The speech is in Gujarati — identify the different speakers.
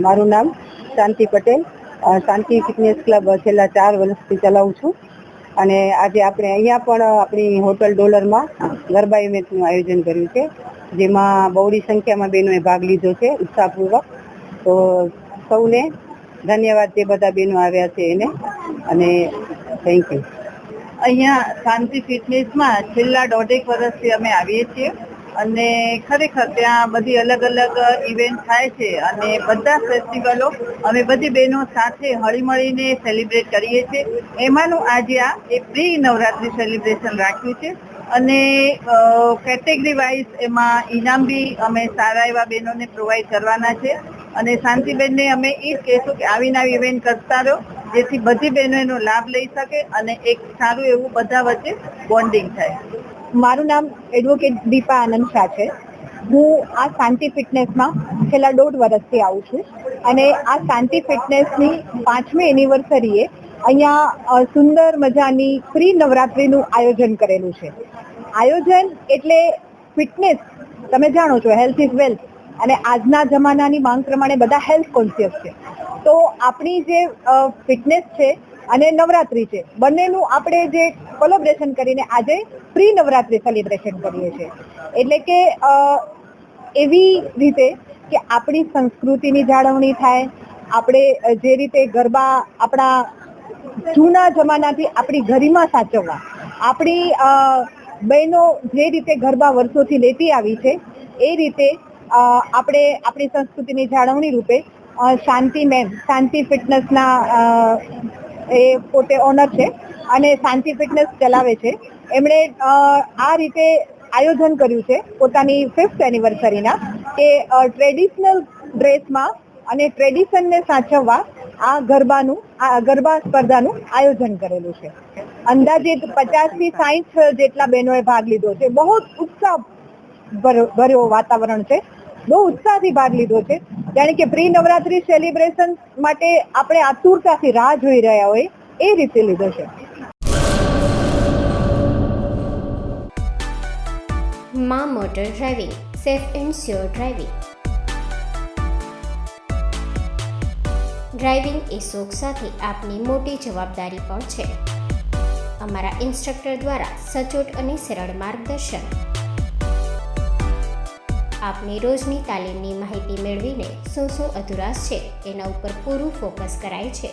Speaker 1: મારું નામ શાંતિ પટેલ, શાંતિ ફિટનેસ ક્લબ છેલ્લા 4 વર્ષથી ચલાવું છું. અને આજે આપણે અહીંયા પણ આપણી હોટલ ડોલરમાં ગરબા ઇવેન્ટનું આયોજન કર્યું છે, જેમાં બહોળી સંખ્યામાં બહેનોએ ભાગ લીધો છે ઉત્સાહપૂર્વક. તો સૌને ધન્યવાદ જે બધા બહેનો આવ્યા છે એને, અને થેન્ક યુ.
Speaker 2: અહીંયા શાંતિ ફિટનેસમાં છેલ્લા 1.5 વર્ષથી અમે આવીએ છીએ અને ખરેખર ત્યાં બધી અલગ અલગ ઇવેન્ટ થાય છે અને બધા ફેસ્ટિવલો અમે બધી બહેનો સાથે હળીમળીને સેલિબ્રેટ કરીએ છીએ. એમાંનું આજે આ પ્રી નવરાત્રિ સેલિબ્રેશન રાખ્યું છે અને કેટેગરી વાઇઝ એમાં ઇનામ બી અમે સારા એવા બહેનોને પ્રોવાઈડ કરવાના છે. અને શાંતિબેનને અમે એ જ કહેશું કે આવીને આવી ઇવેન્ટ કરતા રહો, જેથી બધી બહેનો એનો લાભ લઈ શકે અને એક સારું એવું બધા વચ્ચે બોન્ડિંગ થાય.
Speaker 3: મારું નામ એડવોકેટ દીપા આનંદ શાહ છે. હું આ શાંતિ ફિટનેસમાં છેલ્લા 1.5 વર્ષથી આવું છું અને આ શાંતિ ફિટનેસની 5મી એનિવર્સરીએ અહીંયા સુંદર મજાની પ્રી નવરાત્રિનું આયોજન કરેલું છે. આયોજન એટલે ફિટનેસ, તમે જાણો છો હેલ્થ ઇઝ વેલ્થ, અને આજના જમાનાની માંગ પ્રમાણે બધા હેલ્થ કોન્શિયસ છે. તો આપણી જે ફિટનેસ છે અને નવરાત્રિ છે, બંનેનું આપણે જે કોલેબોરેશન કરીને આજે પ્રી નવરાત્રિ સેલિબ્રેશન કરીએ છીએ. એટલે કે એવી રીતે કે આપણી સંસ્કૃતિની જાળવણી થાય, આપણે જે રીતે ગરબા આપણા જૂના જમાનાથી આપણી ગરિમા સાચવવા, આપણી બહેનો જે રીતે ગરબા વર્ષોથી લેતી આવી છે એ રીતે આપણે આપણી સંસ્કૃતિની જાળવણી રૂપે શાંતિ મેમ, શાંતિ ફિટનેસના એ પોતે ઓનર છે અને શાંતિ ફિટનેસ ચલાવે છે. એમણે આ રીતે આયોજન કર્યું છે પોતાની 5th એનિવર્સરીના, કે ટ્રેડિશનલ ડ્રેસમાં અને ટ્રેડિશનને સાચવવા આ ગરબા સ્પર્ધાનું આયોજન કરેલું છે. અંદાજિત 50થી 60 જેટલા બહેનોએ ભાગ લીધો છે. બહુ ઉત્સાહ ભર્યો વાતાવરણ છે, બહુ ઉત્સાહથી ભાગ લીધો છે. જાણે કે પ્રી નવરાત્રી સેલિબ્રેશન માટે આપણે આતુરતાથી રાહ જોઈ રહ્યા હોય એ રીતે લીધો છે.
Speaker 4: માં motor driving, safe and sure driving. Driving એ શોખ સાથે આપની મોટી જવાબદારી પણ છે. અમારા ઇન્સ્ટ્રક્ટર દ્વારા સચોટ અને સરળ માર્ગદર્શન. આપની રોજની તાલીમની માહિતી મેળવીને શું અધુરાશ છે એના ઉપર પૂરું ફોકસ કરાય છે.